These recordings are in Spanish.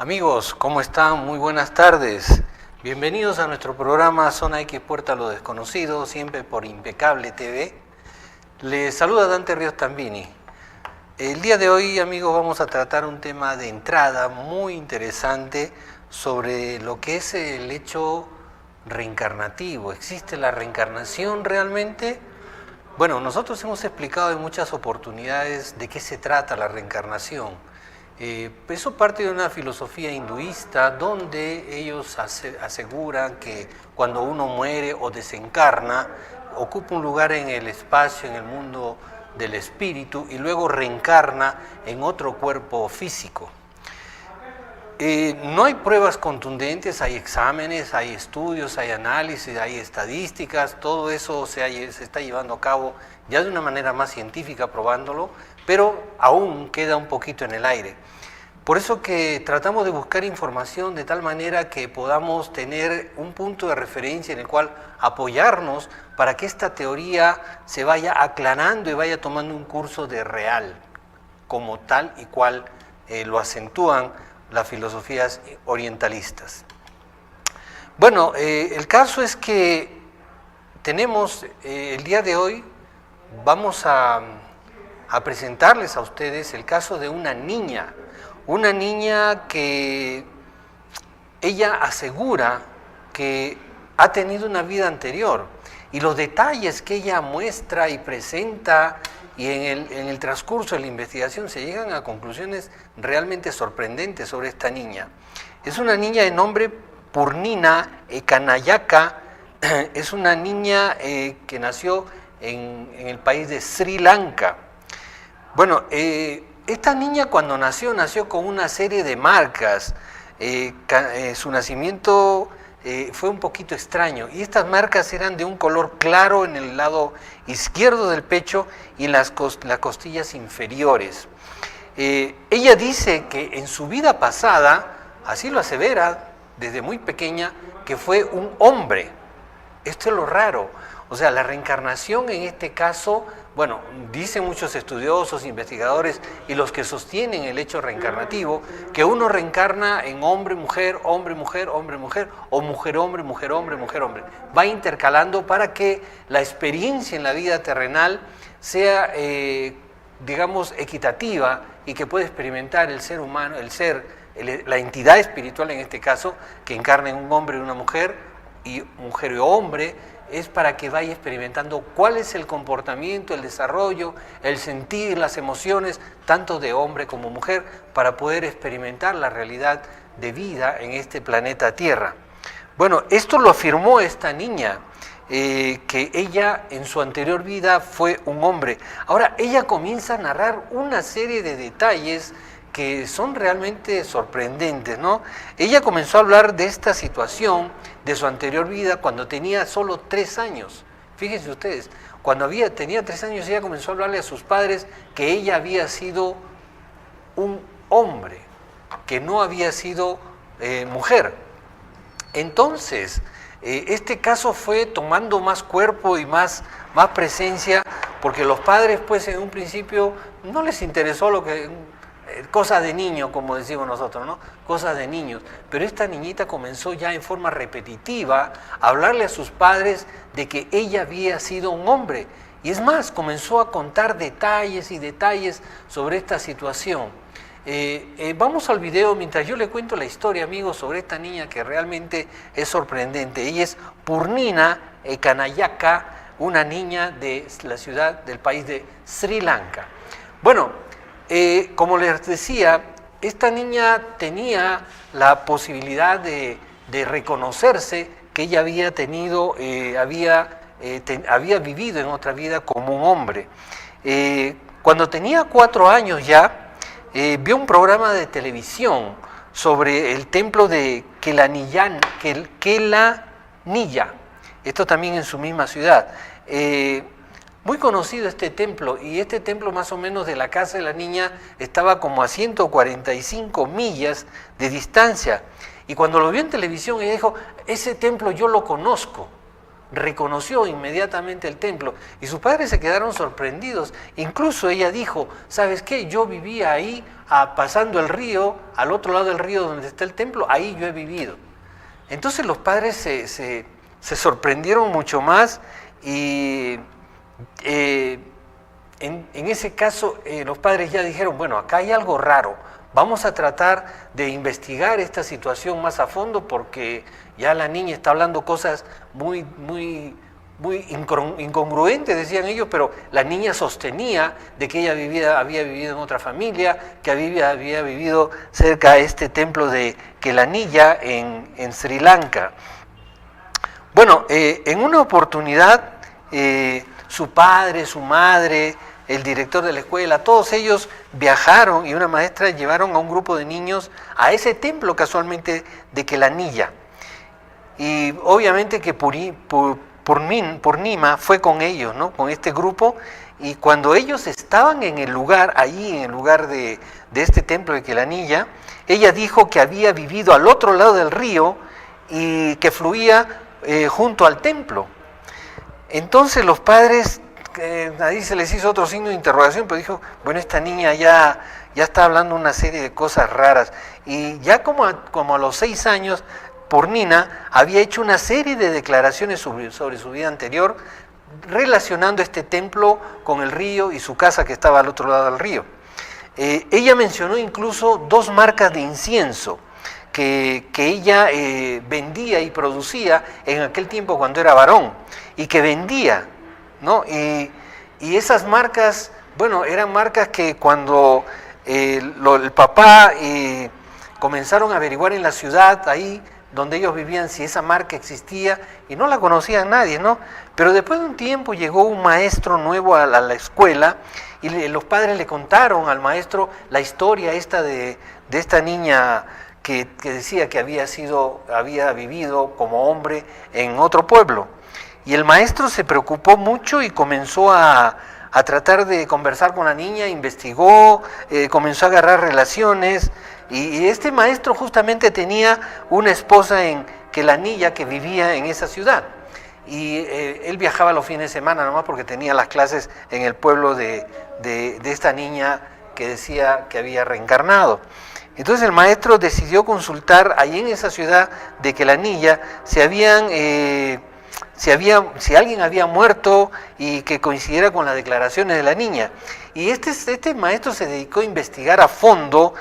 Amigos, ¿cómo están? Muy buenas tardes. Bienvenidos a nuestro programa Zona X Puerta a lo Desconocido, siempre por Impecable TV. Les saluda Dante Ríos Tambini. El día de hoy, amigos, vamos a tratar un tema de entrada muy interesante sobre lo que es el hecho reencarnativo. ¿Existe la reencarnación realmente? Bueno, nosotros hemos explicado en muchas oportunidades de qué se trata la reencarnación. Eso parte de una filosofía hinduista donde ellos aseguran que cuando uno muere o desencarna, ocupa un lugar en el espacio, en el mundo del espíritu y luego reencarna en otro cuerpo físico. No hay pruebas contundentes, hay exámenes, hay estudios, hay análisis, hay estadísticas, todo eso se está llevando a cabo ya de una manera más científica probándolo, pero aún queda un poquito en el aire. Por eso que tratamos de buscar información de tal manera que podamos tener un punto de referencia en el cual apoyarnos para que esta teoría se vaya aclarando y vaya tomando un curso de real, como tal y cual lo acentúan las filosofías orientalistas. Bueno, el caso es que tenemos el día de hoy, vamos a presentarles a ustedes el caso de una niña que ella asegura que ha tenido una vida anterior y los detalles que ella muestra y presenta y en el transcurso de la investigación se llegan a conclusiones realmente sorprendentes sobre esta niña. Es una niña de nombre Purnina Kanayaka, es una niña que nació en el país de Sri Lanka. Bueno, esta niña cuando nació con una serie de marcas. Su nacimiento fue un poquito extraño y estas marcas eran de un color claro en el lado izquierdo del pecho y en las costillas inferiores. Ella dice que en su vida pasada, así lo asevera desde muy pequeña, que fue un hombre. Esto es lo raro. O sea, la reencarnación en este caso, bueno, dicen muchos estudiosos, investigadores y los que sostienen el hecho reencarnativo, que uno reencarna en hombre, mujer, hombre, mujer, hombre, mujer, o mujer, hombre, mujer, hombre, mujer, hombre. Va intercalando para que la experiencia en la vida terrenal sea, digamos, equitativa y que pueda experimentar el ser humano, la entidad espiritual en este caso, que encarna en un hombre y una mujer y hombre, es para que vaya experimentando cuál es el comportamiento, el desarrollo, el sentir, las emociones, tanto de hombre como mujer, para poder experimentar la realidad de vida en este planeta Tierra. Bueno, esto lo afirmó esta niña, que ella en su anterior vida fue un hombre. Ahora, ella comienza a narrar una serie de detalles que son realmente sorprendentes, ¿no? Ella comenzó a hablar de esta situación de su anterior vida cuando tenía solo 3 años. Fíjense ustedes, cuando tenía 3 años ella comenzó a hablarle a sus padres que ella había sido un hombre, que no había sido mujer. Entonces, este caso fue tomando más cuerpo y más presencia, porque los padres pues en un principio no les interesó cosas de niño, como decimos nosotros, ¿no? Cosas de niños. Pero esta niñita comenzó ya en forma repetitiva a hablarle a sus padres de que ella había sido un hombre. Y es más, comenzó a contar detalles y detalles sobre esta situación. Vamos al video mientras yo le cuento la historia, amigos, sobre esta niña que realmente es sorprendente. Ella es Purnina Kanayaka, una niña de la ciudad del país de Sri Lanka. Bueno, como les decía, esta niña tenía la posibilidad de reconocerse que ella había tenido, había vivido en otra vida como un hombre. Cuando tenía 4 años ya, vio un programa de televisión sobre el templo de Kelanilla, esto también en su misma ciudad. Muy conocido este templo, y este templo más o menos de la casa de la niña estaba como a 145 millas de distancia. Y cuando lo vio en televisión ella dijo, ese templo yo lo conozco. Reconoció inmediatamente el templo y sus padres se quedaron sorprendidos. Incluso ella dijo, ¿sabes qué? Yo vivía ahí pasando el río, al otro lado del río donde está el templo, ahí yo he vivido. Entonces los padres se sorprendieron mucho más y en ese caso los padres ya dijeron, bueno, acá hay algo raro, vamos a tratar de investigar esta situación más a fondo porque ya la niña está hablando cosas muy incongruentes, decían ellos, pero la niña sostenía de que ella había vivido en otra familia, que había vivido cerca de este templo de Kelanilla en Sri Lanka. Bueno, en una oportunidad su padre, su madre, el director de la escuela, todos ellos viajaron y una maestra llevaron a un grupo de niños a ese templo casualmente de Kelanilla. Y obviamente que Purnima fue con ellos, ¿no? Con este grupo, y cuando ellos estaban en el lugar, allí en el lugar de este templo de Kelanilla, ella dijo que había vivido al otro lado del río y que fluía junto al templo. Entonces los padres, ahí se les hizo otro signo de interrogación, pero dijo, bueno, esta niña ya está hablando una serie de cosas raras. Y ya como a los 6 años, Purnima había hecho una serie de declaraciones sobre su vida anterior, relacionando este templo con el río y su casa que estaba al otro lado del río. Ella mencionó incluso 2 marcas de incienso que ella vendía y producía en aquel tiempo cuando era varón, y que vendía, ¿no? Y esas marcas, bueno, eran marcas que cuando el papá comenzaron a averiguar en la ciudad, ahí donde ellos vivían, si esa marca existía, y no la conocía nadie, ¿no? Pero después de un tiempo llegó un maestro nuevo a la escuela, y los padres le contaron al maestro la historia esta de esta niña que decía que había vivido como hombre en otro pueblo. Y el maestro se preocupó mucho y comenzó a tratar de conversar con la niña, investigó, comenzó a agarrar relaciones, y este maestro justamente tenía una esposa en Kelanilla que vivía en esa ciudad. Y él viajaba los fines de semana nomás porque tenía las clases en el pueblo de esta niña que decía que había reencarnado. Entonces el maestro decidió consultar ahí en esa ciudad de Kelanilla si alguien había muerto y que coincidiera con las declaraciones de la niña. Y este maestro se dedicó a investigar a fondo,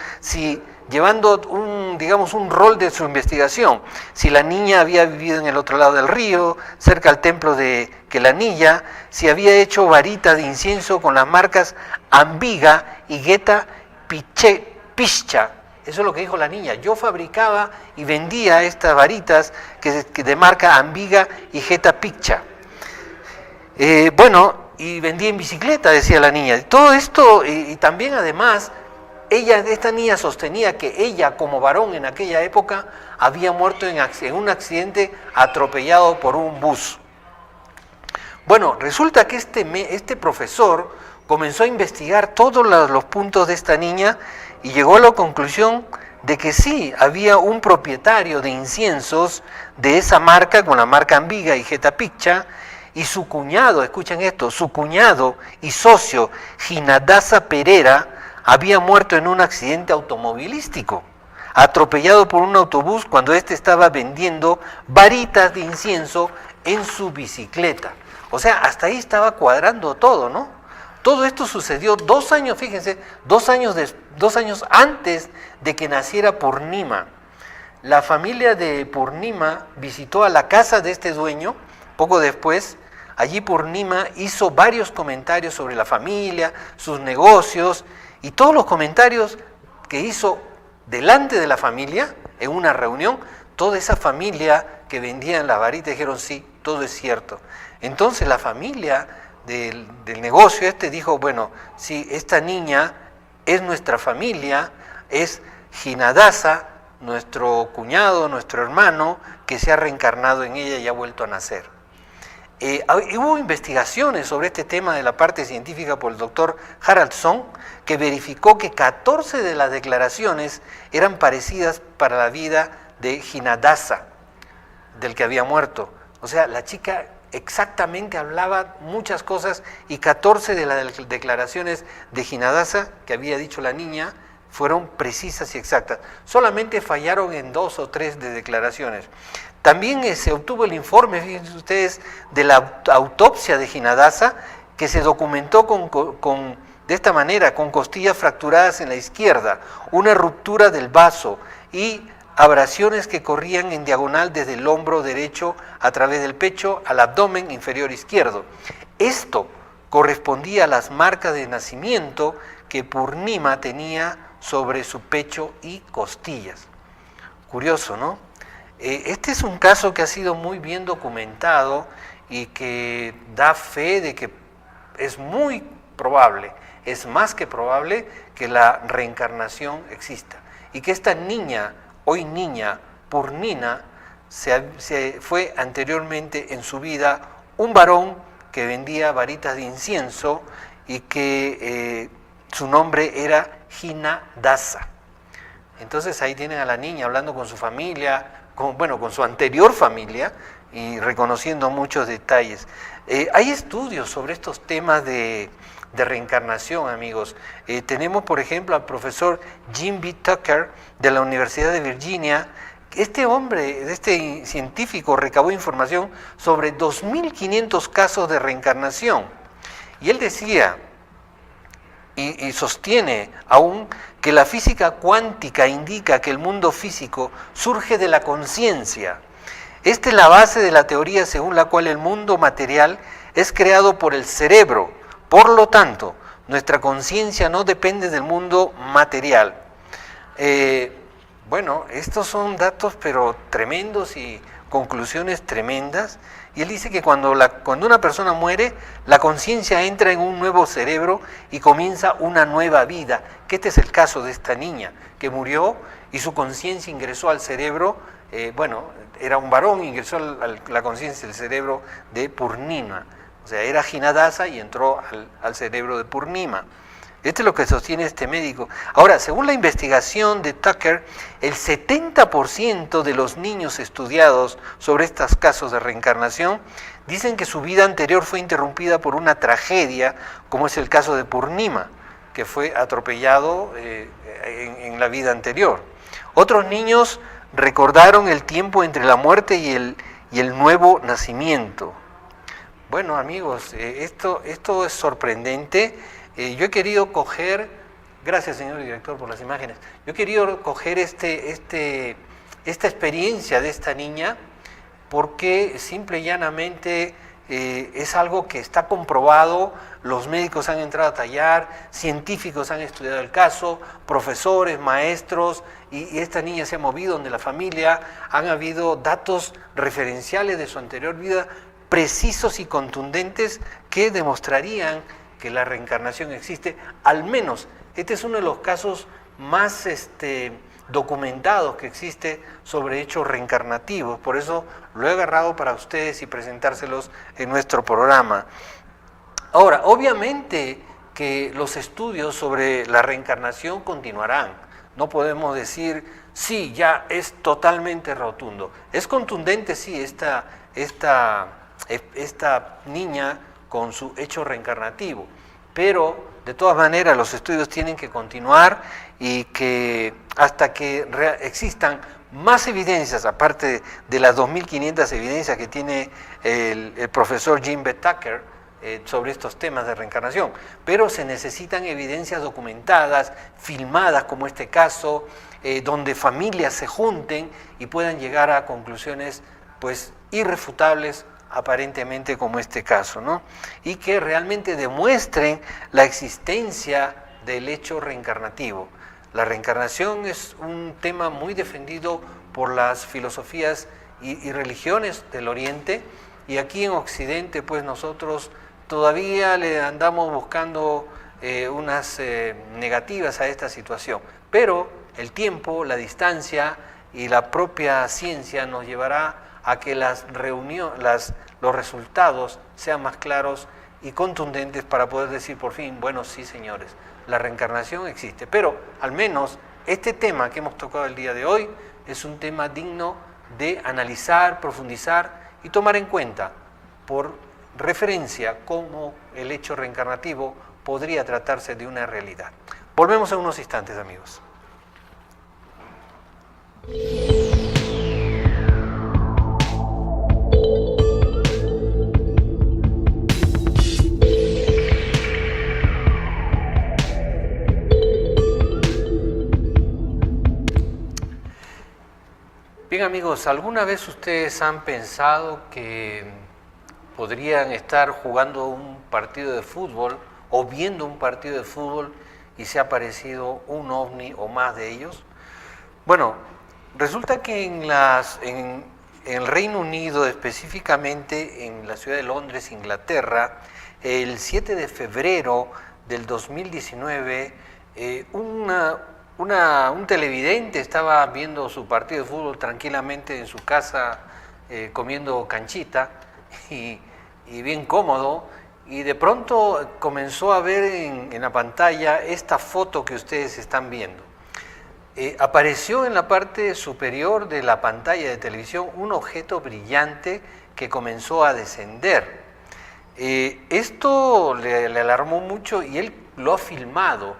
llevando un rol de su investigación, si la niña había vivido en el otro lado del río, cerca al templo de Kelanilla, si había hecho varita de incienso con las marcas Ambiga y Geta Pischa. Eso es lo que dijo la niña. Yo fabricaba y vendía estas varitas que de marca Ambiga y Geta Pischa. Y vendía en bicicleta, decía la niña. Todo esto, y también además, esta niña sostenía que ella, como varón en aquella época, había muerto en un accidente atropellado por un bus. Bueno, resulta que este profesor comenzó a investigar todos los puntos de esta niña y llegó a la conclusión de que sí, había un propietario de inciensos de esa marca, con la marca Ambiga y Geta Pischa, y su cuñado, escuchen esto, su cuñado y socio, Ginadasa Pereira, había muerto en un accidente automovilístico, atropellado por un autobús cuando éste estaba vendiendo varitas de incienso en su bicicleta. O sea, hasta ahí estaba cuadrando todo, ¿no? Todo esto sucedió 2 años, fíjense, 2 años antes de que naciera Purnima. La familia de Purnima visitó a la casa de este dueño, poco después. Allí Purnima hizo varios comentarios sobre la familia, sus negocios, y todos los comentarios que hizo delante de la familia, en una reunión, toda esa familia que vendían la varita dijeron, sí, todo es cierto. Entonces la familia del negocio dijo, bueno, sí, esta niña es nuestra familia, es Ginadasa, nuestro cuñado, nuestro hermano, que se ha reencarnado en ella y ha vuelto a nacer. Hubo investigaciones sobre este tema de la parte científica por el doctor Haraldsson, que verificó que 14 de las declaraciones eran parecidas para la vida de Ginadasa, del que había muerto. O sea, la chica exactamente hablaba muchas cosas y 14 de las declaraciones de Ginadasa, que había dicho la niña, fueron precisas y exactas. Solamente fallaron en 2 o 3 de declaraciones. También se obtuvo el informe, fíjense ustedes, de la autopsia de Jinadasa, que se documentó de esta manera, con costillas fracturadas en la izquierda, una ruptura del vaso y abrasiones que corrían en diagonal desde el hombro derecho a través del pecho al abdomen inferior izquierdo. Esto correspondía a las marcas de nacimiento que Purnima tenía sobre su pecho y costillas. Curioso, ¿no? Este es un caso que ha sido muy bien documentado y que da fe de que es muy probable, es más que probable que la reencarnación exista y que esta niña, hoy niña, Purnima, fue anteriormente en su vida un varón que vendía varitas de incienso y que su nombre era Jinadasa. Entonces ahí tienen a la niña hablando con su familia, con su anterior familia y reconociendo muchos detalles. Hay estudios sobre estos temas de reencarnación, amigos. Tenemos, por ejemplo, al profesor Jim B. Tucker de la Universidad de Virginia. Este hombre, este científico, recabó información sobre 2.500 casos de reencarnación. Y él decía, y sostiene aún, que la física cuántica indica que el mundo físico surge de la conciencia. Esta es la base de la teoría según la cual el mundo material es creado por el cerebro. Por lo tanto, nuestra conciencia no depende del mundo material. Estos son datos pero tremendos y conclusiones tremendas. Y él dice que cuando una persona muere, la conciencia entra en un nuevo cerebro y comienza una nueva vida. Que este es el caso de esta niña que murió y su conciencia ingresó al cerebro, era un varón, ingresó la conciencia del cerebro de Purnima. O sea, era Jinadasa y entró al cerebro de Purnima. Esto es lo que sostiene este médico. Ahora, según la investigación de Tucker, el 70% de los niños estudiados sobre estos casos de reencarnación dicen que su vida anterior fue interrumpida por una tragedia, como es el caso de Purnima, que fue atropellado en la vida anterior. Otros niños recordaron el tiempo entre la muerte y el nuevo nacimiento. Bueno, amigos, esto es sorprendente. Yo he querido coger, gracias señor director por las imágenes, yo he querido coger esta experiencia de esta niña porque simple y llanamente es algo que está comprobado, los médicos han entrado a tallar, científicos han estudiado el caso, profesores, maestros, y esta niña se ha movido donde la familia, han habido datos referenciales de su anterior vida precisos y contundentes que demostrarían que la reencarnación existe. Al menos, este es uno de los casos más documentados que existe sobre hechos reencarnativos. Por eso lo he agarrado para ustedes y presentárselos en nuestro programa. Ahora, obviamente que los estudios sobre la reencarnación continuarán. No podemos decir, sí, ya es totalmente rotundo. Es contundente, sí, esta niña con su hecho reencarnativo, pero de todas maneras los estudios tienen que continuar y que hasta que existan más evidencias, aparte de las 2.500 evidencias que tiene el profesor Jim B. Tucker sobre estos temas de reencarnación, pero se necesitan evidencias documentadas, filmadas como este caso, donde familias se junten y puedan llegar a conclusiones pues irrefutables aparentemente como este caso, ¿no? Y que realmente demuestren la existencia del hecho reencarnativo. La reencarnación es un tema muy defendido por las filosofías y religiones del Oriente, y aquí en Occidente pues nosotros todavía le andamos buscando unas negativas a esta situación, pero el tiempo, la distancia y la propia ciencia nos llevará a que los resultados sean más claros y contundentes para poder decir por fin, bueno, sí señores, la reencarnación existe. Pero al menos este tema que hemos tocado el día de hoy es un tema digno de analizar, profundizar y tomar en cuenta por referencia cómo el hecho reencarnativo podría tratarse de una realidad. Volvemos en unos instantes, amigos. Bien, amigos, ¿alguna vez ustedes han pensado que podrían estar jugando un partido de fútbol o viendo un partido de fútbol y se ha aparecido un ovni o más de ellos? Bueno, resulta que en el Reino Unido, específicamente en la ciudad de Londres, Inglaterra, el 7 de febrero del 2019, un televidente estaba viendo su partido de fútbol tranquilamente en su casa, comiendo canchita y bien cómodo, y de pronto comenzó a ver en la pantalla esta foto que ustedes están viendo. Apareció en la parte superior de la pantalla de televisión un objeto brillante que comenzó a descender. Esto le alarmó mucho y él lo ha filmado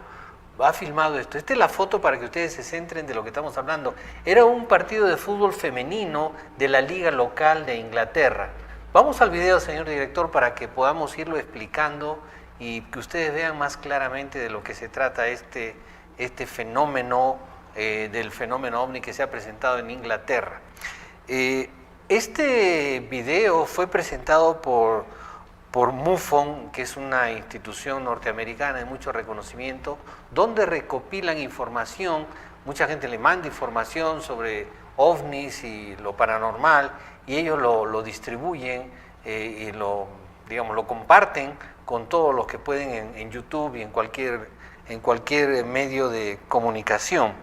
esto. Esta es la foto para que ustedes se centren de lo que estamos hablando. Era un partido de fútbol femenino de la liga local de Inglaterra. Vamos al video, señor director, para que podamos irlo explicando y que ustedes vean más claramente de lo que se trata este fenómeno, del fenómeno ovni que se ha presentado en Inglaterra. Este video fue presentado por MUFON, que es una institución norteamericana de mucho reconocimiento, donde recopilan información. Mucha gente le manda información sobre ovnis y lo paranormal, y ellos lo distribuyen y lo comparten con todos los que pueden en YouTube y en cualquier medio de comunicación.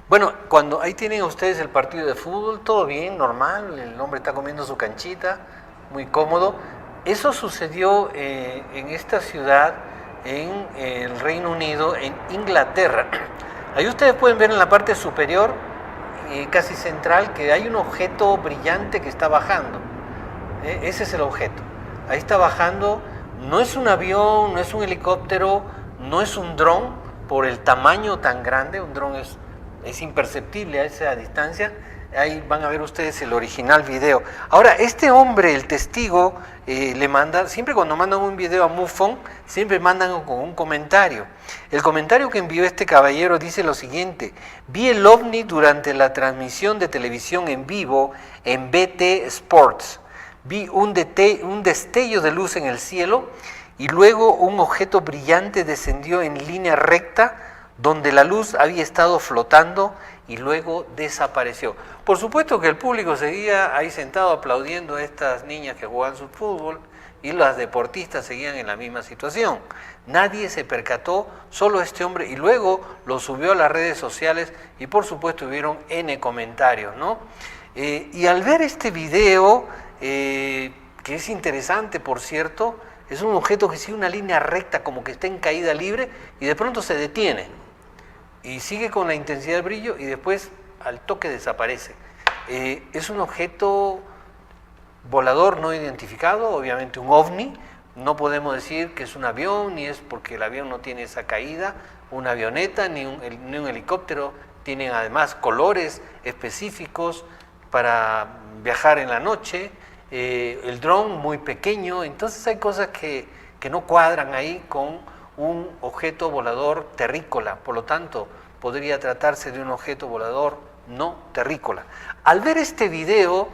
Bueno, cuando ahí tienen ustedes el partido de fútbol, todo bien, normal, el hombre está comiendo su canchita, muy cómodo. Eso sucedió en esta ciudad, en el Reino Unido, en Inglaterra. Ahí ustedes pueden ver en la parte superior, casi central, que hay un objeto brillante que está bajando. Ese es el objeto. Ahí está bajando, no es un avión, no es un helicóptero, no es un dron, por el tamaño tan grande. Un dron es imperceptible a esa distancia. Ahí van a ver ustedes el original video. Ahora, este hombre, el testigo, le manda, siempre cuando mandan un video a MUFON, siempre mandan con un comentario. El comentario que envió este caballero dice lo siguiente: vi el ovni durante la transmisión de televisión en vivo en BT Sports. Vi un destello de luz en el cielo y luego un objeto brillante descendió en línea recta donde la luz había estado flotando y luego desapareció. Por supuesto que el público seguía ahí sentado aplaudiendo a estas niñas que jugaban su fútbol y las deportistas seguían en la misma situación. Nadie se percató, solo este hombre, y luego lo subió a las redes sociales y por supuesto hubieron N comentarios, ¿no? Y al ver este video, que es interesante por cierto, es un objeto que sigue una línea recta como que está en caída libre y de pronto se detiene y sigue con la intensidad del brillo y después al toque desaparece. Es un objeto volador no identificado, obviamente un ovni. No podemos decir que es un avión, ni es porque el avión no tiene esa caída, una avioneta, ni un helicóptero. Tienen además colores específicos para viajar en la noche. El dron muy pequeño, entonces hay cosas que no cuadran ahí con un objeto volador terrícola. Por lo tanto, podría tratarse de un objeto volador no terrícola. Al ver este video,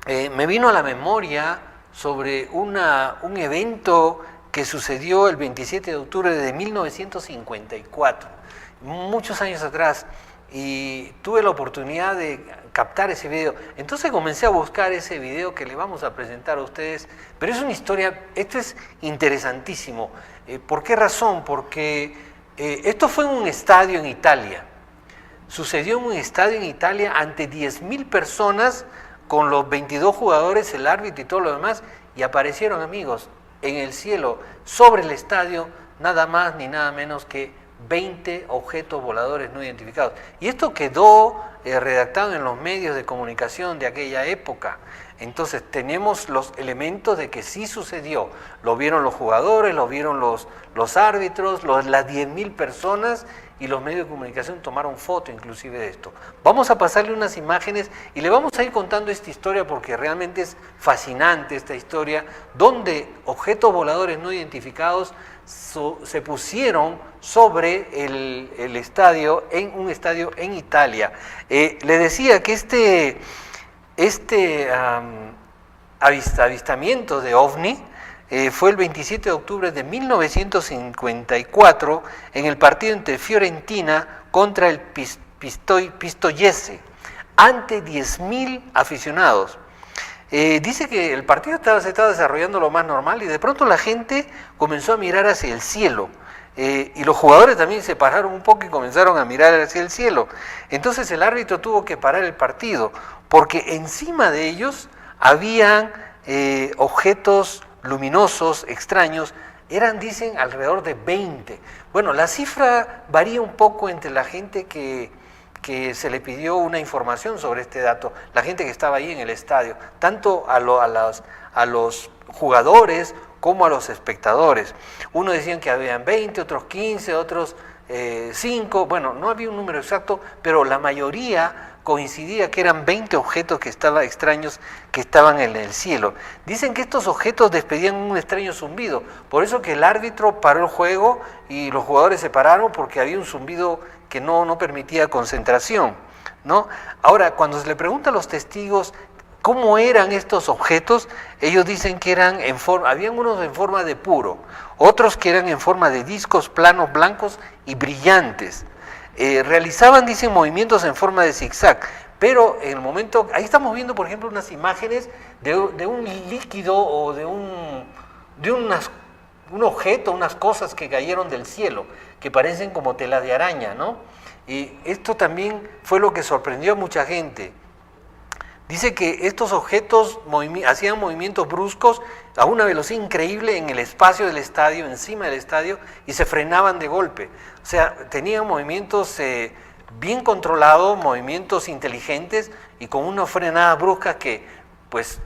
me vino a la memoria sobre un evento que sucedió el 27 de octubre de 1954, muchos años atrás, y tuve la oportunidad de captar ese video. Entonces comencé a buscar ese video que le vamos a presentar a ustedes, pero es una historia, esto es interesantísimo. ¿Por qué razón? Porque esto fue en un estadio en Italia. Sucedió en un estadio en Italia ante 10.000 personas, con los 22 jugadores, el árbitro y todo lo demás, y aparecieron, amigos, en el cielo, sobre el estadio, nada más ni nada menos que 20 objetos voladores no identificados. Y esto quedó redactado en los medios de comunicación de aquella época. Entonces tenemos los elementos de que sí sucedió. Lo vieron los jugadores, lo vieron los árbitros, las 10.000 personas, y los medios de comunicación tomaron foto inclusive de esto. Vamos a pasarle unas imágenes y le vamos a ir contando esta historia porque realmente es fascinante esta historia, donde objetos voladores no identificados se pusieron sobre el estadio, en un estadio en Italia. Le decía que este avistamiento de OVNI fue el 27 de octubre de 1954 en el partido entre Fiorentina contra el Pistoiese, ante 10.000 aficionados. Dice que el partido se estaba desarrollando lo más normal y de pronto la gente comenzó a mirar hacia el cielo. Y los jugadores también se pararon un poco y comenzaron a mirar hacia el cielo. Entonces el árbitro tuvo que parar el partido porque encima de ellos habían objetos luminosos, extraños. Dicen, alrededor de 20. Bueno, la cifra varía un poco entre la gente que se le pidió una información sobre este dato, la gente que estaba ahí en el estadio, tanto a los jugadores como a los espectadores. Unos decían que habían 20, otros 15, otros 5, bueno, no había un número exacto, pero la mayoría coincidía que eran 20 objetos extraños que estaban en el cielo. Dicen que estos objetos despedían un extraño zumbido, por eso que el árbitro paró el juego y los jugadores se pararon porque había un zumbido que no permitía concentración, ¿no? Ahora, cuando se le pregunta a los testigos cómo eran estos objetos, ellos dicen que habían unos en forma de puro, otros que eran en forma de discos planos blancos y brillantes. Realizaban, dicen, movimientos en forma de zigzag, pero en el momento, ahí estamos viendo por ejemplo unas imágenes de un líquido o de un objeto, unas cosas que cayeron del cielo, que parecen como tela de araña, ¿no? Y esto también fue lo que sorprendió a mucha gente. Dice que estos objetos hacían movimientos bruscos a una velocidad increíble en el espacio del estadio, encima del estadio, y se frenaban de golpe. O sea, tenían movimientos bien controlados, movimientos inteligentes y con una frenada brusca que pues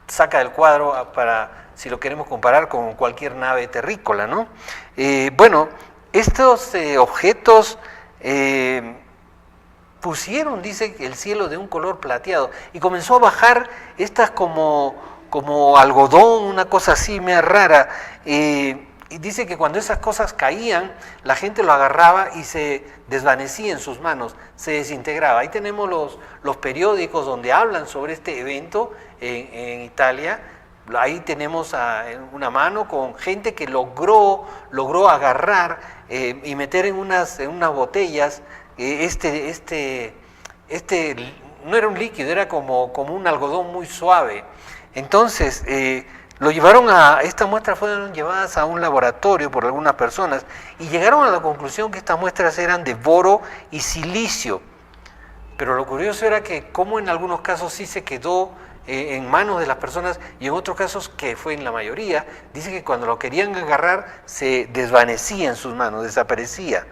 saca del cuadro para, si lo queremos comparar con cualquier nave terrícola, ¿no? Bueno, estos objetos pusieron, dice, el cielo de un color plateado y comenzó a bajar estas como algodón, una cosa así media rara, y dice que cuando esas cosas caían, la gente lo agarraba y se desvanecía en sus manos, se desintegraba. Ahí tenemos los periódicos donde hablan sobre este evento en Italia. Ahí tenemos una mano con gente que logró agarrar y meter en unas botellas no era un líquido, era como un algodón muy suave. Entonces, estas muestras fueron llevadas a un laboratorio por algunas personas y llegaron a la conclusión que estas muestras eran de boro y silicio. Pero lo curioso era que como en algunos casos sí se quedó en manos de las personas y en otros casos, que fue en la mayoría, dice que cuando lo querían agarrar se desvanecía en sus manos, desaparecía.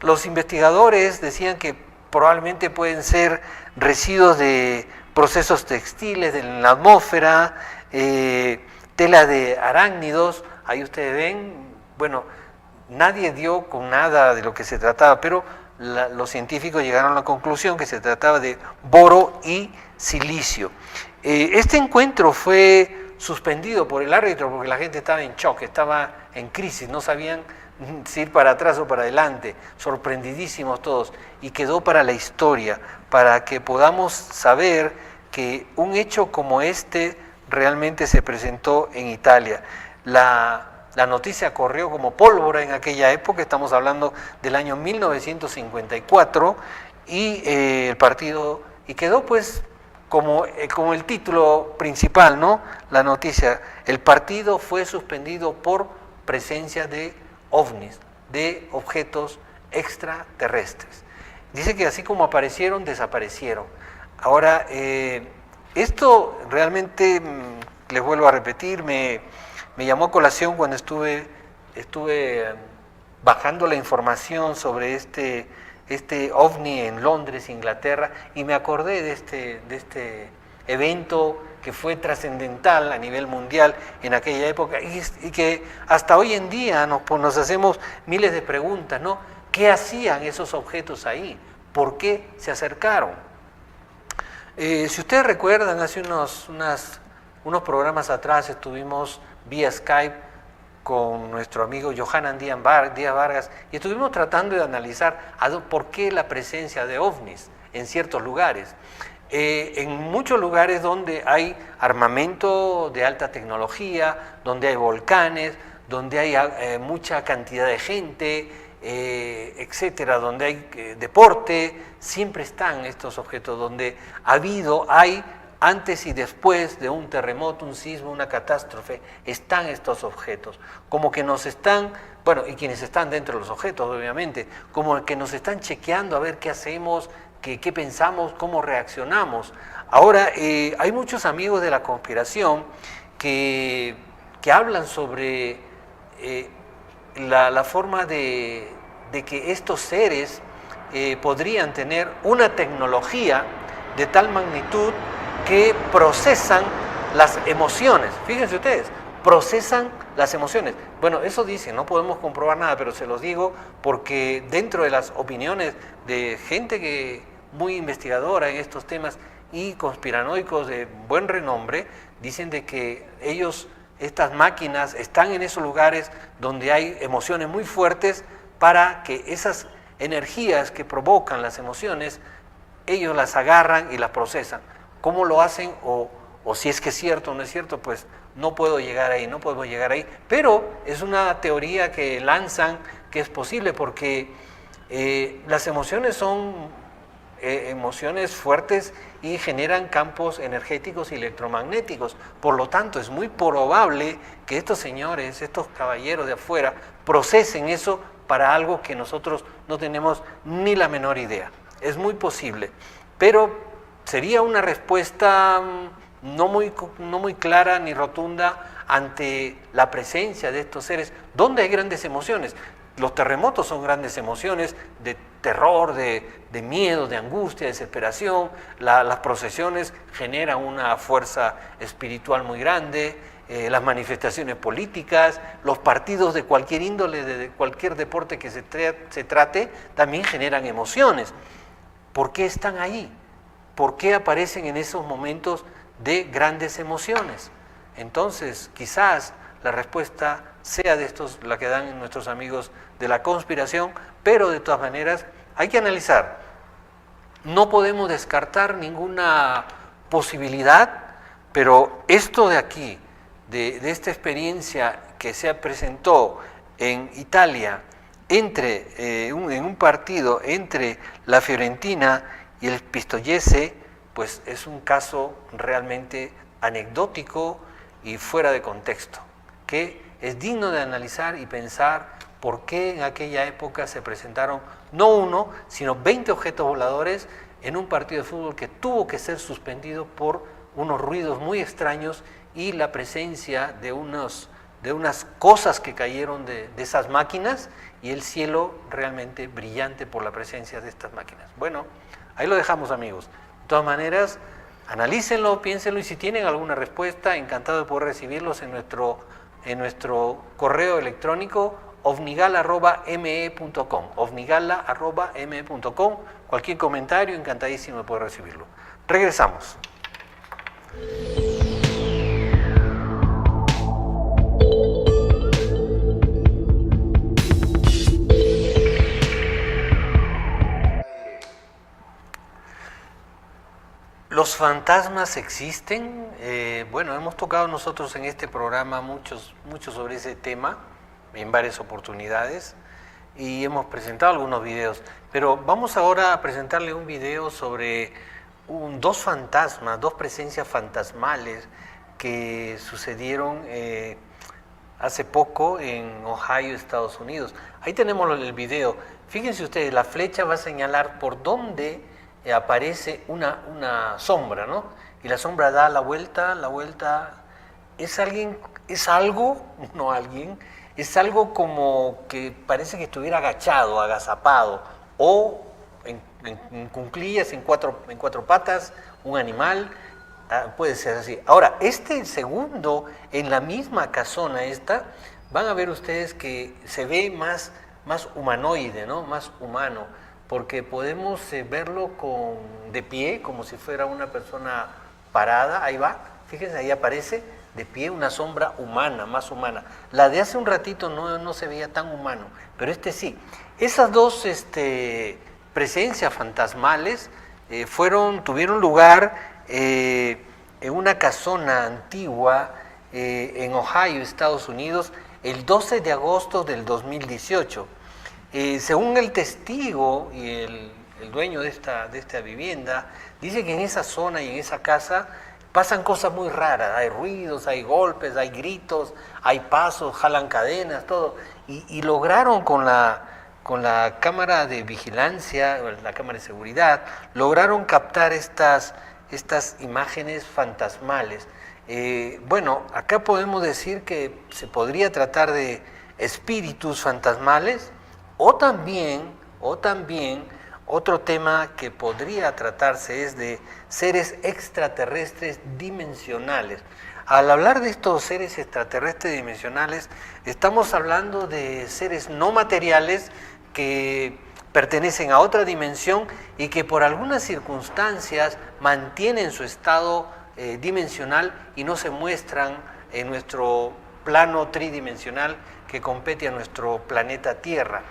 Los investigadores decían que probablemente pueden ser residuos de procesos textiles en la atmósfera, tela de arácnidos. Ahí ustedes ven, bueno, nadie dio con nada de lo que se trataba, pero los científicos llegaron a la conclusión que se trataba de boro y silicio. Este encuentro fue suspendido por el árbitro porque la gente estaba en shock, estaba en crisis, no sabían si ir para atrás o para adelante, sorprendidísimos todos, y quedó para la historia, para que podamos saber que un hecho como este realmente se presentó en Italia. La noticia corrió como pólvora en aquella época, estamos hablando del año 1954, y el partido, y quedó pues como el título principal, ¿no? La noticia, el partido fue suspendido por presencia de ovnis, de objetos extraterrestres. Dice que así como aparecieron, desaparecieron. Ahora, esto realmente, les vuelvo a repetir, me llamó a colación cuando estuve bajando la información sobre este este ovni en Londres, Inglaterra, y me acordé de este evento que fue trascendental a nivel mundial en aquella época y que hasta hoy en día nos hacemos miles de preguntas, ¿no? ¿Qué hacían esos objetos ahí? ¿Por qué se acercaron? Si ustedes recuerdan, hace unos programas atrás estuvimos vía Skype con nuestro amigo Johanan Díaz Vargas y estuvimos tratando de analizar por qué la presencia de ovnis en ciertos lugares. En muchos lugares donde hay armamento de alta tecnología, donde hay volcanes, donde hay mucha cantidad de gente, etcétera, donde hay deporte, siempre están estos objetos, donde hay antes y después de un terremoto, un sismo, una catástrofe, están estos objetos, como que nos están, bueno, y quienes están dentro de los objetos, obviamente, como que nos están chequeando a ver qué hacemos, qué pensamos, cómo reaccionamos. Ahora, hay muchos amigos de la conspiración que hablan sobre la forma de que estos seres podrían tener una tecnología de tal magnitud que procesan las emociones. Fíjense ustedes, procesan las emociones. Bueno, eso dicen, no podemos comprobar nada, pero se los digo porque dentro de las opiniones de gente muy investigadora en estos temas y conspiranoicos de buen renombre, dicen de que estas máquinas están en esos lugares donde hay emociones muy fuertes para que esas energías que provocan las emociones, ellos las agarran y las procesan. ¿Cómo lo hacen o si es que es cierto o no es cierto? Pues no podemos llegar ahí, pero es una teoría que lanzan que es posible porque las emociones son emociones fuertes y generan campos energéticos y electromagnéticos. Por lo tanto, es muy probable que estos señores, estos caballeros de afuera, procesen eso para algo que nosotros no tenemos ni la menor idea. Es muy posible, pero sería una respuesta no muy clara ni rotunda ante la presencia de estos seres. ¿Dónde hay grandes emociones? Los terremotos son grandes emociones de terror, de miedo, de angustia, de desesperación. Las procesiones generan una fuerza espiritual muy grande. Las manifestaciones políticas, los partidos de cualquier índole, de cualquier deporte que se trate, también generan emociones. ¿Por qué están ahí? ¿Por qué aparecen en esos momentos de grandes emociones? Entonces, quizás la respuesta sea la que dan nuestros amigos de la conspiración, pero de todas maneras hay que analizar. No podemos descartar ninguna posibilidad, pero esto de aquí, de esta experiencia que se presentó en Italia en un partido entre la Fiorentina y el Pistoiese, pues es un caso realmente anecdótico y fuera de contexto, que es digno de analizar y pensar por qué en aquella época se presentaron no uno, sino 20 objetos voladores en un partido de fútbol que tuvo que ser suspendido por unos ruidos muy extraños y la presencia de unas cosas que cayeron de esas máquinas y el cielo realmente brillante por la presencia de estas máquinas. Bueno, ahí lo dejamos, amigos. De todas maneras, analícenlo, piénsenlo y si tienen alguna respuesta, encantado de poder recibirlos en nuestro correo electrónico ovnigala@me.com, ovnigala@me.com. Cualquier comentario, encantadísimo de poder recibirlo. Regresamos. ¿Los fantasmas existen? Bueno, hemos tocado nosotros en este programa mucho sobre ese tema en varias oportunidades y hemos presentado algunos videos, pero vamos ahora a presentarle un video sobre dos presencias fantasmales que sucedieron hace poco en Ohio, Estados Unidos. Ahí tenemos el video. Fíjense ustedes, la flecha va a señalar por dónde aparece una sombra, ¿no? Y la sombra da la vuelta, es algo como que parece que estuviera agachado, agazapado, o en cuclillas, en cuatro patas, un animal, puede ser así. Ahora, el segundo, en la misma casona esta, van a ver ustedes que se ve más humanoide, ¿no? Más humano, porque podemos verlo de pie, como si fuera una persona parada, ahí va, fíjense, ahí aparece de pie una sombra humana, más humana. La de hace un ratito no se veía tan humano, pero sí. Esas dos presencias fantasmales tuvieron lugar en una casona antigua en Ohio, Estados Unidos, el 12 de agosto del 2018. Según el testigo y el dueño de esta vivienda, dice que en esa zona y en esa casa pasan cosas muy raras, hay ruidos, hay golpes, hay gritos, hay pasos, jalan cadenas, todo. Y lograron con la cámara de vigilancia, la cámara de seguridad, lograron captar estas imágenes fantasmales. Bueno, acá podemos decir que se podría tratar de espíritus fantasmales o también otro tema que podría tratarse es de seres extraterrestres dimensionales. Al hablar de estos seres extraterrestres dimensionales, estamos hablando de seres no materiales que pertenecen a otra dimensión y que por algunas circunstancias mantienen su estado dimensional y no se muestran en nuestro plano tridimensional que compete a nuestro planeta Tierra.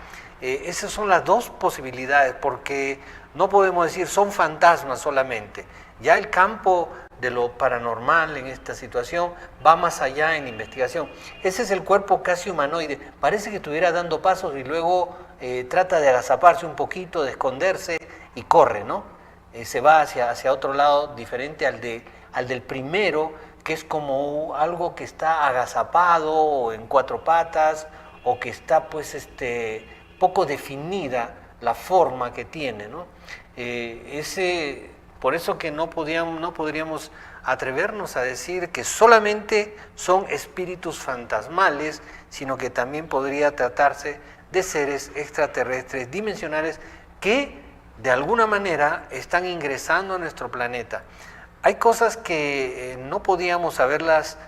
Esas son las dos posibilidades, porque no podemos decir son fantasmas solamente. Ya el campo de lo paranormal en esta situación va más allá en la investigación. Ese es el cuerpo casi humanoide, parece que estuviera dando pasos y luego trata de agazaparse un poquito, de esconderse y corre, ¿no? Se va hacia otro lado diferente al del primero, que es como algo que está agazapado o en cuatro patas o que está pues poco definida la forma que tiene, ¿no? Por eso que no podríamos atrevernos a decir que solamente son espíritus fantasmales, sino que también podría tratarse de seres extraterrestres dimensionales que de alguna manera están ingresando a nuestro planeta. Hay cosas que no podíamos haberlas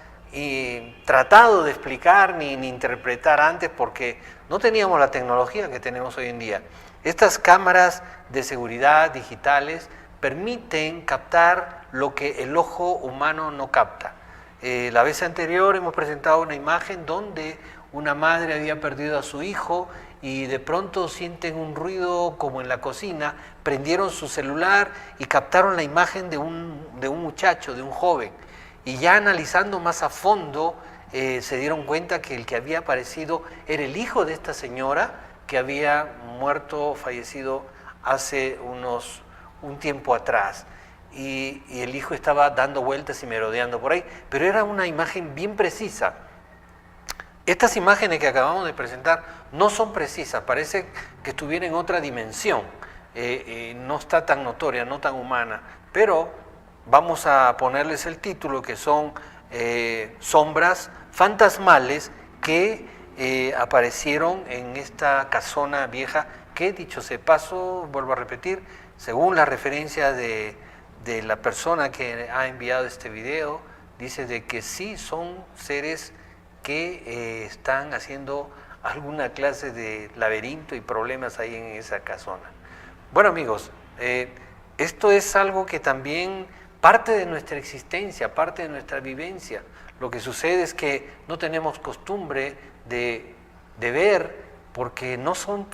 tratado de explicar ni interpretar antes porque no teníamos la tecnología que tenemos hoy en día. Estas cámaras de seguridad digitales permiten captar lo que el ojo humano no capta. La vez anterior hemos presentado una imagen donde una madre había perdido a su hijo y de pronto sienten un ruido como en la cocina, prendieron su celular y captaron la imagen de un muchacho, de un joven. Y ya analizando más a fondo, se dieron cuenta que el que había aparecido era el hijo de esta señora que había fallecido hace un tiempo atrás. Y el hijo estaba dando vueltas y merodeando por ahí, pero era una imagen bien precisa. Estas imágenes que acabamos de presentar no son precisas, parece que estuviera en otra dimensión, no está tan notoria, no tan humana, pero vamos a ponerles el título que son sombras fantasmales que aparecieron en esta casona vieja que, dicho sea de paso, vuelvo a repetir, según la referencia de la persona que ha enviado este video, dice de que sí son seres que están haciendo alguna clase de laberinto y problemas ahí en esa casona. Bueno amigos, esto es algo que también parte de nuestra existencia, parte de nuestra vivencia. Lo que sucede es que no tenemos costumbre de ver, porque no son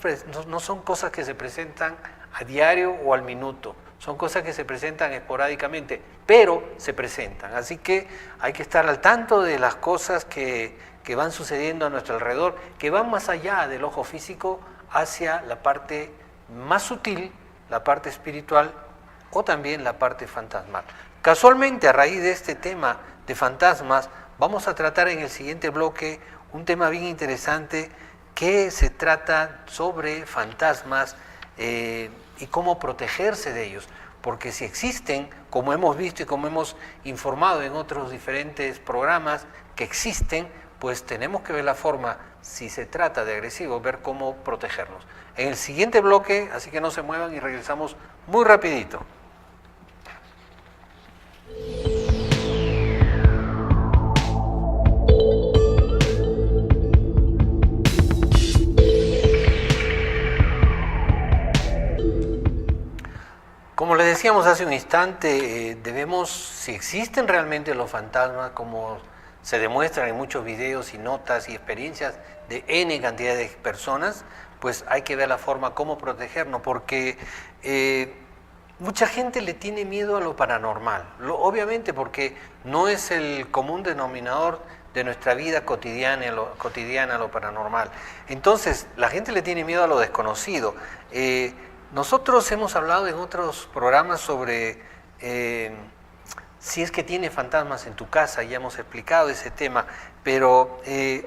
cosas que se presentan a diario o al minuto, son cosas que se presentan esporádicamente, pero se presentan. Así que hay que estar al tanto de las cosas que van sucediendo a nuestro alrededor, que van más allá del ojo físico hacia la parte más sutil, la parte espiritual o también la parte fantasmal. Casualmente, a raíz de este tema de fantasmas, vamos a tratar en el siguiente bloque un tema bien interesante que se trata sobre fantasmas y cómo protegerse de ellos, porque si existen, como hemos visto y como hemos informado en otros diferentes programas que existen, pues tenemos que ver la forma, si se trata de agresivos, ver cómo protegernos. en el siguiente bloque, así que no se muevan y regresamos muy rapidito. Como le decíamos hace un instante, debemos, si existen realmente los fantasmas, como se demuestran en muchos videos y notas y experiencias de N cantidad de personas, pues hay que ver la forma cómo protegernos, porque mucha gente le tiene miedo a lo paranormal, obviamente porque no es el común denominador de nuestra vida cotidiana, lo paranormal. Entonces, la gente le tiene miedo a lo desconocido. Nosotros hemos hablado en otros programas sobre si es que tiene fantasmas en tu casa, ya hemos explicado ese tema, pero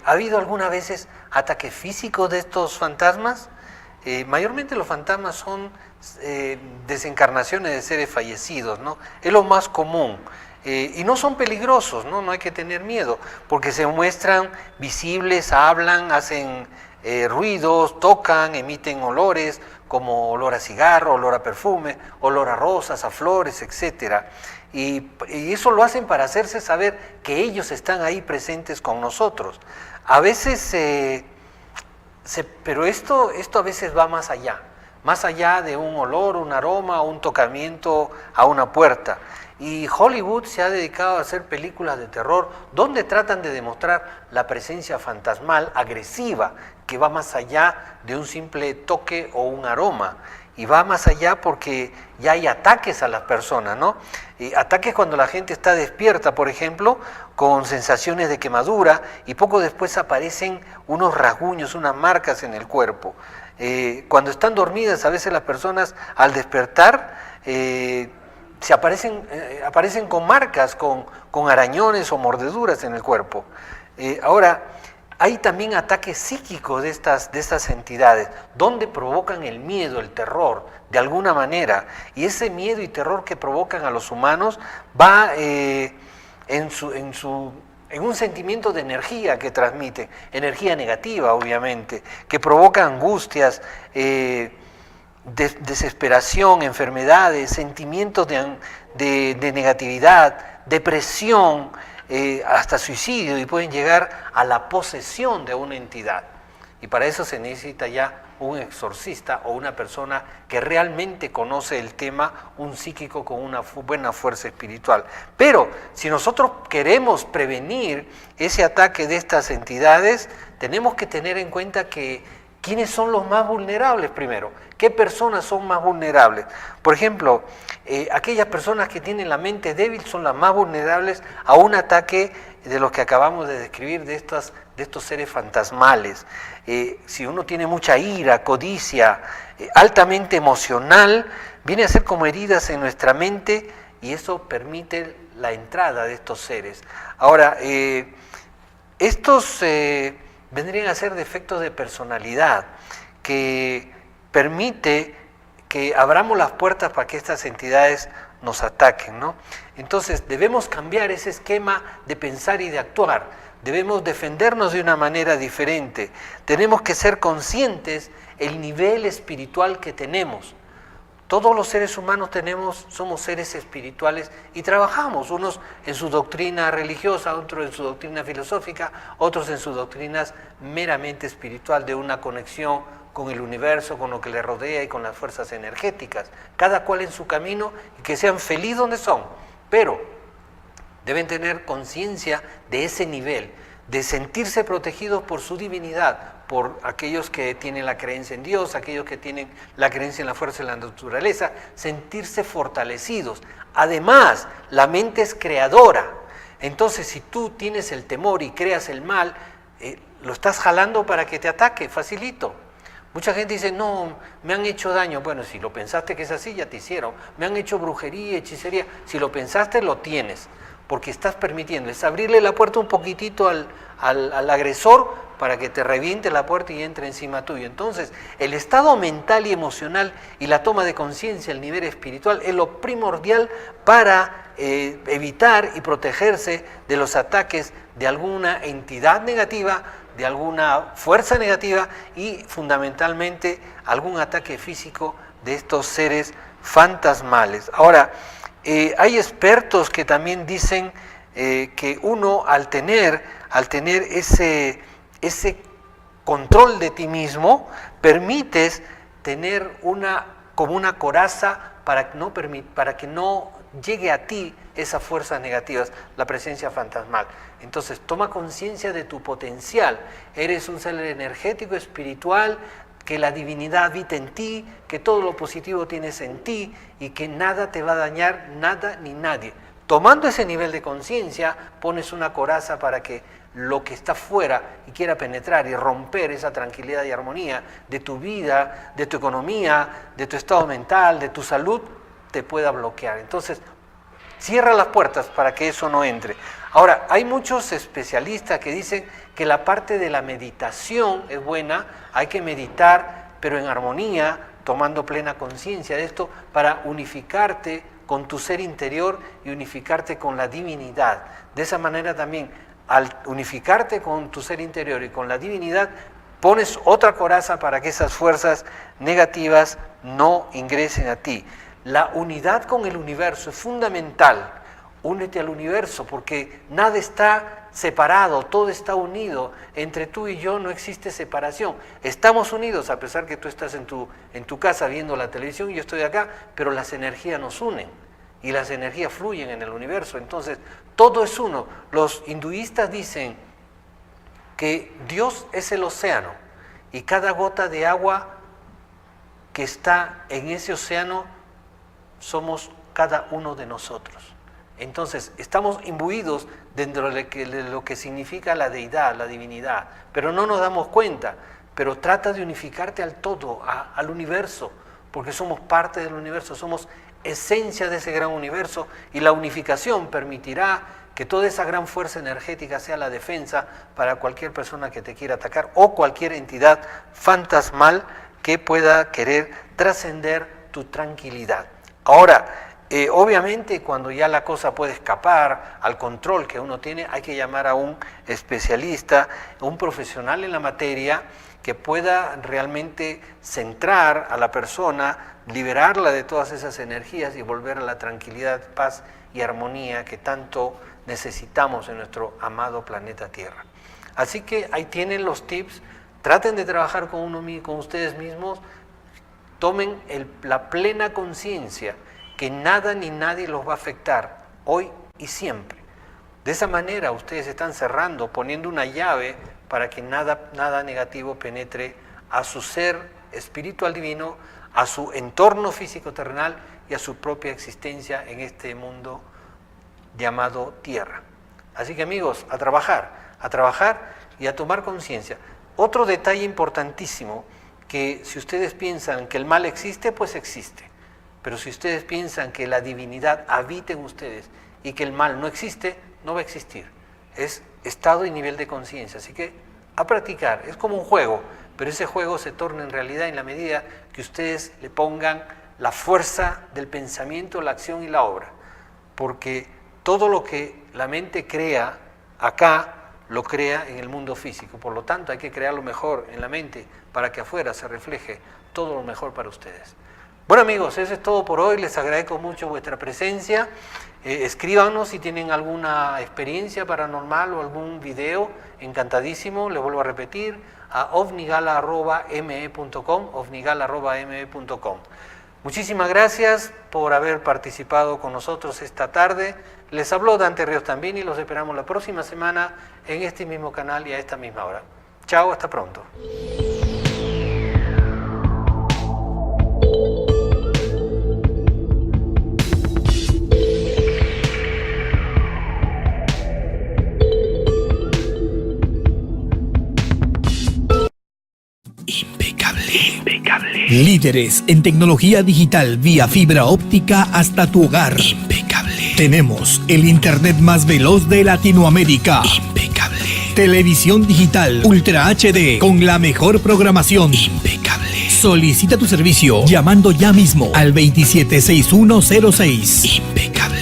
¿ha habido algunas veces ataques físicos de estos fantasmas? Mayormente los fantasmas son desencarnaciones de seres fallecidos, ¿no? Es lo más común. Y no son peligrosos, ¿no? No hay que tener miedo, porque se muestran visibles, hablan, hacen ruidos, tocan, emiten olores, como olor a cigarro, olor a perfume, olor a rosas, a flores, etc. Y eso lo hacen para hacerse saber que ellos están ahí presentes con nosotros. A veces, pero esto a veces va más allá de un olor, un aroma, un tocamiento a una puerta. Y Hollywood se ha dedicado a hacer películas de terror donde tratan de demostrar la presencia fantasmal agresiva, que va más allá de un simple toque o un aroma, y va más allá porque ya hay ataques a las personas, ¿no? Ataques cuando la gente está despierta, por ejemplo, con sensaciones de quemadura, y poco después aparecen unos rasguños, unas marcas en el cuerpo. Cuando están dormidas, a veces las personas al despertar se aparecen con marcas, con arañones o mordeduras en el cuerpo. Ahora, hay también ataques psíquicos de estas entidades, donde provocan el miedo, el terror, de alguna manera. Y ese miedo y terror que provocan a los humanos va en un sentimiento de energía que transmite, energía negativa, obviamente, que provoca angustias, desesperación, enfermedades, sentimientos de negatividad, depresión, hasta suicidio, y pueden llegar a la posesión de una entidad. Y para eso se necesita ya un exorcista o una persona que realmente conoce el tema, un psíquico con una buena fuerza espiritual. Pero si nosotros queremos prevenir ese ataque de estas entidades, tenemos que tener en cuenta que ¿quiénes son los más vulnerables primero? ¿Qué personas son más vulnerables? Por ejemplo, aquellas personas que tienen la mente débil son las más vulnerables a un ataque de los que acabamos de describir, de estos seres fantasmales. Si uno tiene mucha ira, codicia, altamente emocional, viene a ser como heridas en nuestra mente, y eso permite la entrada de estos seres. Ahora, estos vendrían a ser defectos de personalidad que permite que abramos las puertas para que estas entidades nos ataquen, ¿no? Entonces debemos cambiar ese esquema de pensar y de actuar, debemos defendernos de una manera diferente, tenemos que ser conscientes el nivel espiritual que tenemos. Todos los seres humanos somos seres espirituales y trabajamos, unos en su doctrina religiosa, otros en su doctrina filosófica, otros en sus doctrinas meramente espiritual, de una conexión con el universo, con lo que le rodea y con las fuerzas energéticas, cada cual en su camino, y que sean felices donde son, pero deben tener conciencia de ese nivel, de sentirse protegidos por su divinidad, por aquellos que tienen la creencia en Dios, aquellos que tienen la creencia en la fuerza de la naturaleza, sentirse fortalecidos. Además, la mente es creadora, entonces si tú tienes el temor y creas el mal, lo estás jalando para que te ataque, facilito. Mucha gente dice, no, me han hecho daño. Bueno, si lo pensaste que es así, ya te hicieron. Me han hecho brujería, hechicería. Si lo pensaste, lo tienes, porque estás permitiendo. Es abrirle la puerta un poquitito al agresor para que te reviente la puerta y entre encima tuyo. Entonces, el estado mental y emocional y la toma de conciencia, el nivel espiritual, es lo primordial para evitar y protegerse de los ataques de alguna entidad negativa, de alguna fuerza negativa y fundamentalmente algún ataque físico de estos seres fantasmales. Ahora, hay expertos que también dicen que uno al tener ese control de ti mismo, permites tener como una coraza para que no llegue a ti esas fuerzas negativas, la presencia fantasmal. Entonces, toma conciencia de tu potencial. Eres un ser energético, espiritual, que la divinidad habita en ti, que todo lo positivo tienes en ti y que nada te va a dañar, nada ni nadie. Tomando ese nivel de conciencia, pones una coraza para que lo que está fuera y quiera penetrar y romper esa tranquilidad y armonía de tu vida, de tu economía, de tu estado mental, de tu salud, te pueda bloquear. Entonces, cierra las puertas para que eso no entre. Ahora, hay muchos especialistas que dicen que la parte de la meditación es buena, hay que meditar, pero en armonía, tomando plena conciencia de esto, para unificarte con tu ser interior y unificarte con la divinidad. De esa manera también, al unificarte con tu ser interior y con la divinidad, pones otra coraza para que esas fuerzas negativas no ingresen a ti. La unidad con el universo es fundamental. Únete al universo porque nada está separado, todo está unido. Entre tú y yo no existe separación. Estamos unidos a pesar que tú estás en tu casa viendo la televisión y yo estoy acá, pero las energías nos unen y las energías fluyen en el universo. Entonces, todo es uno. Los hinduistas dicen que Dios es el océano y cada gota de agua que está en ese océano somos cada uno de nosotros. Entonces, estamos imbuidos dentro de lo que significa la deidad, la divinidad, pero no nos damos cuenta. Pero trata de unificarte al todo, al universo, porque somos parte del universo, somos esencia de ese gran universo, y la unificación permitirá que toda esa gran fuerza energética sea la defensa para cualquier persona que te quiera atacar o cualquier entidad fantasmal que pueda querer trascender tu tranquilidad. Ahora, obviamente cuando ya la cosa puede escapar al control que uno tiene, hay que llamar a un especialista, un profesional en la materia que pueda realmente centrar a la persona, liberarla de todas esas energías y volver a la tranquilidad, paz y armonía que tanto necesitamos en nuestro amado planeta Tierra. Así que ahí tienen los tips, traten de trabajar con ustedes mismos, tomen la plena conciencia que nada ni nadie los va a afectar hoy y siempre. De esa manera ustedes están cerrando, poniendo una llave para que nada negativo penetre a su ser espiritual divino, a su entorno físico terrenal y a su propia existencia en este mundo llamado Tierra. Así que amigos, a trabajar y a tomar conciencia. Otro detalle importantísimo, que si ustedes piensan que el mal existe, pues existe. Pero si ustedes piensan que la divinidad habita en ustedes y que el mal no existe, no va a existir. Es estado y nivel de conciencia. Así que a practicar. Es como un juego, pero ese juego se torna en realidad en la medida que ustedes le pongan la fuerza del pensamiento, la acción y la obra. Porque todo lo que la mente crea acá, lo crea en el mundo físico. Por lo tanto, hay que crear lo mejor en la mente para que afuera se refleje todo lo mejor para ustedes. Bueno amigos, eso es todo por hoy. Les agradezco mucho vuestra presencia. Escríbanos si tienen alguna experiencia paranormal o algún video. Encantadísimo. Les vuelvo a repetir a ovnigala@me.com, ovnigala@me.com. Muchísimas gracias por haber participado con nosotros esta tarde. Les habló Dante Ríos también y los esperamos la próxima semana en este mismo canal y a esta misma hora. Chao, hasta pronto. Impecable. Líderes en tecnología digital vía fibra óptica hasta tu hogar. Impecable. Tenemos el internet más veloz de Latinoamérica. Impecable. Televisión digital Ultra HD con la mejor programación. Impecable. Solicita tu servicio llamando ya mismo al 276106. Impecable.